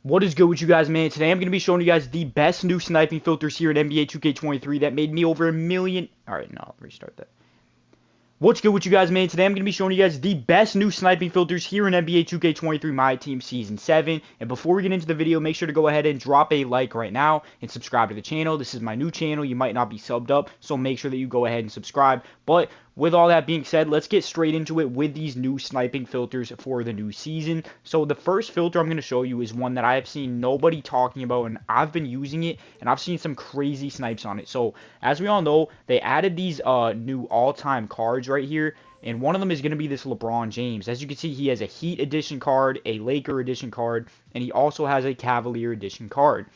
What is good with you guys, man? Today I'm going to be showing you guys the best new sniping filters here in NBA 2K23 that made me over a million. Alright, no, I'll restart that. What's good with you guys, man? Today I'm going to be showing you guys the best new sniping filters here in NBA 2K23 My Team Season 7. And before we get into the video, make sure to go ahead and drop a like right now and subscribe to the channel. This is my new channel. You might not be subbed up, so make sure that you go ahead and subscribe. But with all that being said, let's get straight into it with these new sniping filters for the new season. So the first filter I'm going to show you is one that I have seen nobody talking about, and I've been using it, and I've seen some crazy snipes on it. So as we all know, they added these new all-time cards right here, and one of them is going to be this LeBron James. As you can see, he has a Heat edition card, a Laker edition card, and he also has a Cavalier edition card.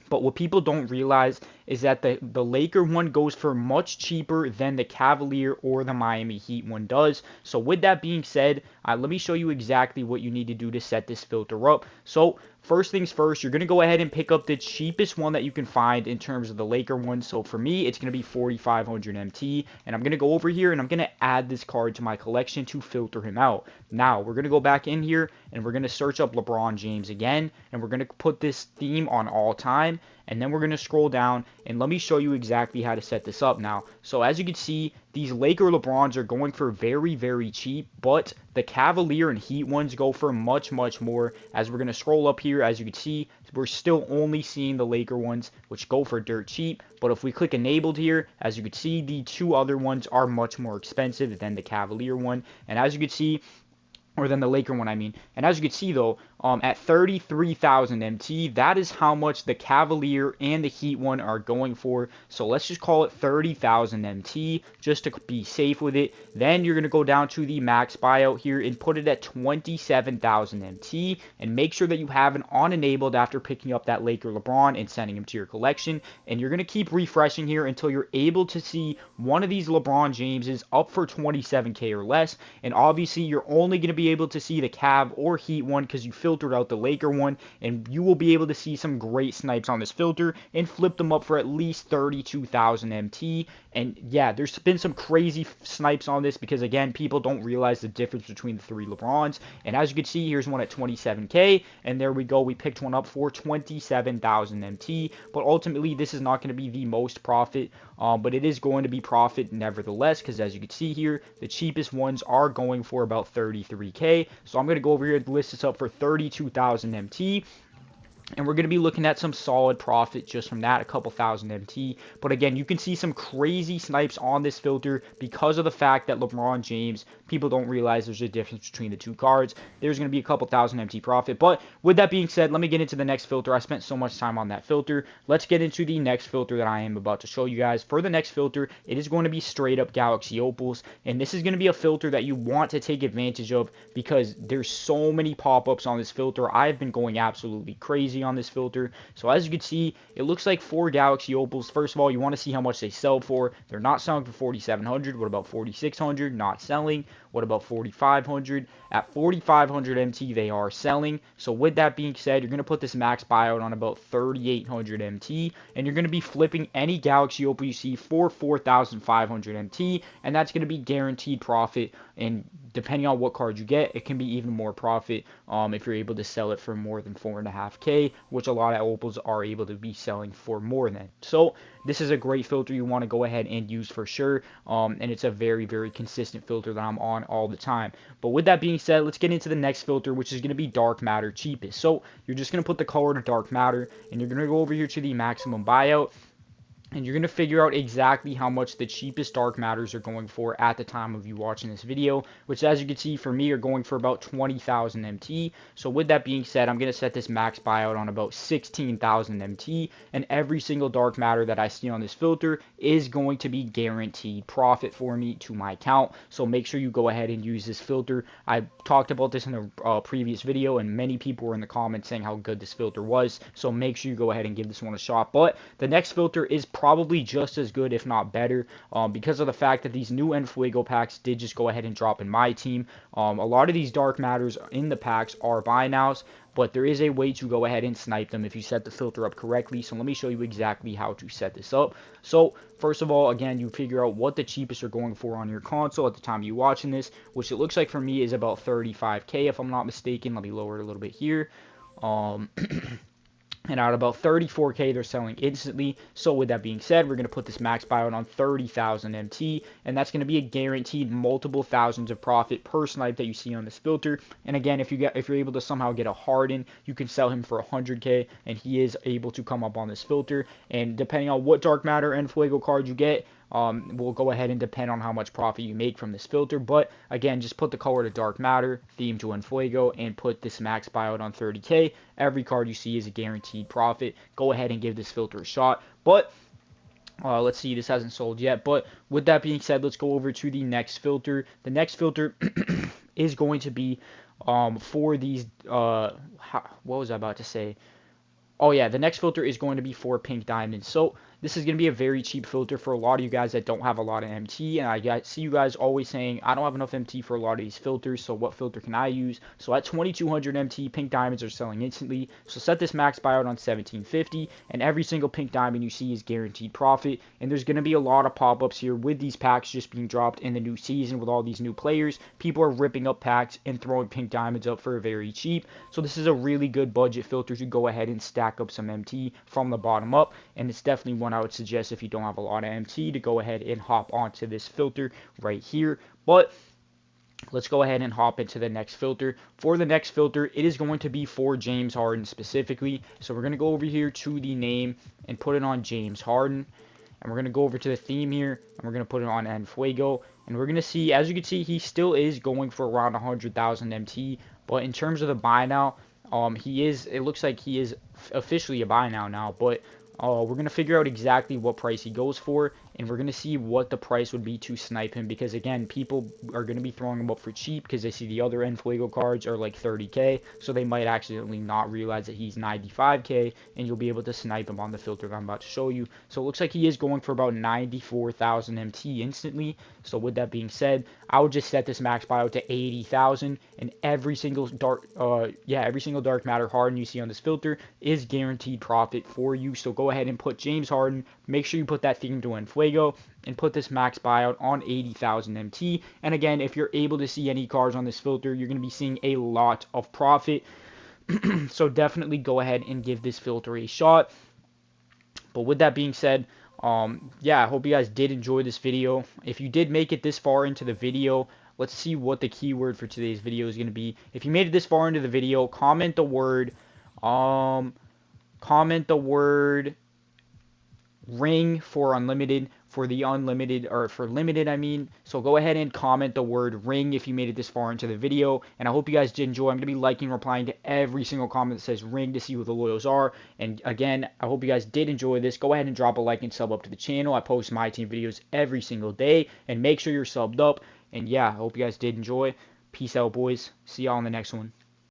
But what people don't realize is that the Laker one goes for much cheaper than the Cavalier or the Miami Heat one does. So with that being said, let me show you exactly what you need to do to set this filter up. So first things first, you're going to go ahead and pick up the cheapest one that you can find in terms of the Laker one. So for me, it's going to be 4,500 MT. And I'm going to go over here and I'm going to add this card to my collection to filter him out. Now, we're going to go back in here and we're going to search up LeBron James again. And we're going to put this theme on all time. And then we're going to scroll down and let me show you exactly how to set this up now. So as you can see, these Laker LeBrons are going for very, very cheap, but the Cavalier and Heat ones go for much, much more. As we're going to scroll up here, as you can see, we're still only seeing the Laker ones, which go for dirt cheap. But if we click enabled here, as you can see, the two other ones are much more expensive than the Cavalier one. And as you can see, or than the Laker one, I mean. And as you can see, though, at 33,000 MT, that is how much the Cavalier and the Heat one are going for. So let's just call it 30,000 MT, just to be safe with it. Then you're going to go down to the max buyout here and put it at 27,000 MT. And make sure that you have it on enabled after picking up that Laker LeBron and sending him to your collection. And you're going to keep refreshing here until you're able to see one of these LeBron Jameses up for 27K or less. And obviously, you're only going to be able to see the Cav or Heat one because you filtered out the Laker one, and you will be able to see some great snipes on this filter and flip them up for at least 32,000 MT. And yeah, there's been some crazy snipes on this because, again, people don't realize the difference between the three LeBrons. And as you can see, here's one at 27K, and there we go, we picked one up for 27,000 MT. But ultimately, this is not going to be the most profit, but it is going to be profit nevertheless, because as you can see here, the cheapest ones are going for about 33K. So I'm going to go over here and list this up for 32,000 MT. And we're going to be looking at some solid profit just from that, a couple thousand MT. But again, you can see some crazy snipes on this filter because of the fact that LeBron James, people don't realize there's a difference between the two cards. There's going to be a couple thousand MT profit. But with that being said, let me get into the next filter. I spent so much time on that filter. Let's get into the next filter that I am about to show you guys. For the next filter, it is going to be straight up Galaxy Opals. And this is going to be a filter that you want to take advantage of because there's so many pop-ups on this filter. I've been going absolutely crazy on this filter. So as you can see, it looks like 4 Galaxy Opals. First of all, you want to see how much they sell for. They're not selling for 4,700. What about 4,600? Not selling. What about 4,500? At 4,500 MT, they are selling. So with that being said, you're going to put this max buyout on about 3,800 MT, and you're going to be flipping any Galaxy Opal you see for 4,500 MT, and that's going to be guaranteed profit. And depending on what card you get, it can be even more profit if you're able to sell it for more than 4.5K, which a lot of opals are able to be selling for more than. So this is a great filter you want to go ahead and use for sure, and it's a very, very consistent filter that I'm on all the time. But with that being said, let's get into the next filter, which is going to be Dark Matter cheapest. So you're just going to put the color to Dark Matter, and you're going to go over here to the maximum buyout, and you're going to figure out exactly how much the cheapest dark matters are going for at the time of you watching this video, which as you can see for me are going for about 20,000 MT. So with that being said, I'm going to set this max buyout on about 16,000 MT, and every single dark matter that I see on this filter is going to be guaranteed profit for me to my account. So make sure you go ahead and use this filter. I talked about this in a previous video, and many people were in the comments saying how good this filter was. So make sure you go ahead and give this one a shot. But the next filter is probably just as good, if not better, because of the fact that these new Enfuego packs did just go ahead and drop in my team. A lot of these dark matters in the packs are buy nows, but there is a way to go ahead and snipe them if you set the filter up correctly. So let me show you exactly how to set this up. So first of all, again, you figure out what the cheapest are going for on your console at the time you're watching this, which it looks like for me is about 35K if I'm not mistaken. Let me lower it a little bit here. And out about 34k, they're selling instantly. So with that being said, we're going to put this max buyout on 30,000 MT, and that's going to be a guaranteed multiple thousands of profit per snipe that you see on this filter. And again, if you're able to somehow get a Harden, you can sell him for 100k, and he is able to come up on this filter. And depending on what dark matter and Fuego card you get, will go ahead and depend on how much profit you make from this filter. But again, just put the color to dark matter, theme to Fuego, and put this max buyout on 30k. Every card you see is a guaranteed profit. Go ahead and give this filter a shot. But let's see, this hasn't sold yet. But with that being said, let's go over to the next filter. The next filter is going to be for these. What was I about to say? Oh yeah, the next filter is going to be for pink diamonds. So this is going to be a very cheap filter for a lot of you guys that don't have a lot of MT. And I see you guys always saying, I don't have enough MT for a lot of these filters, so what filter can I use? So at 2200 MT, pink diamonds are selling instantly. So set this max buyout on 1750, and every single pink diamond you see is guaranteed profit. And there's going to be a lot of pop-ups here with these packs just being dropped in the new season with all these new players. People are ripping up packs and throwing pink diamonds up for very cheap. So this is a really good budget filter to go ahead and stack up some MT from the bottom up, and it's definitely one I would suggest if you don't have a lot of MT to go ahead and hop onto this filter right here. But let's go ahead and hop into the next filter. For the next filter, it is going to be for James Harden specifically. So we're going to go over here to the name and put it on James Harden. And we're going to go over to the theme here, and we're going to put it on Fuego. And we're going to see, as you can see, he still is going for around 100,000 MT. But in terms of the buy now, it looks like he is officially a buy now, but we're going to figure out exactly what price he goes for, and we're going to see what the price would be to snipe him, because again, people are going to be throwing him up for cheap because they see the other Fuego cards are like 30k, so they might accidentally not realize that he's 95k, and you'll be able to snipe him on the filter that I'm about to show you. So it looks like he is going for about 94,000 MT instantly. So with that being said, I would just set this max buyout to 80,000, and every single dark matter Harden you see on this filter is guaranteed profit for you. So go ahead and put James Harden. Make sure you put that theme to Fuego and put this max buyout on 80,000 MT. And again, if you're able to see any cards on this filter, you're going to be seeing a lot of profit. So definitely go ahead and give this filter a shot. But with that being said, yeah, I hope you guys did enjoy this video. If you did make it this far into the video, let's see what the keyword for today's video is going to be. If you made it this far into the video, comment the word ring for unlimited, for the unlimited, or for limited I mean. So go ahead and comment the word ring if you made it this far into the video, and I hope you guys did enjoy. I'm going to be liking, replying to every single comment that says ring to see who the loyals are. And again, I hope you guys did enjoy this. Go ahead and drop a like and sub up to the channel. I post my team videos every single day, and make sure you're subbed up. And yeah, I hope you guys did enjoy. Peace out, boys. See y'all in the next one.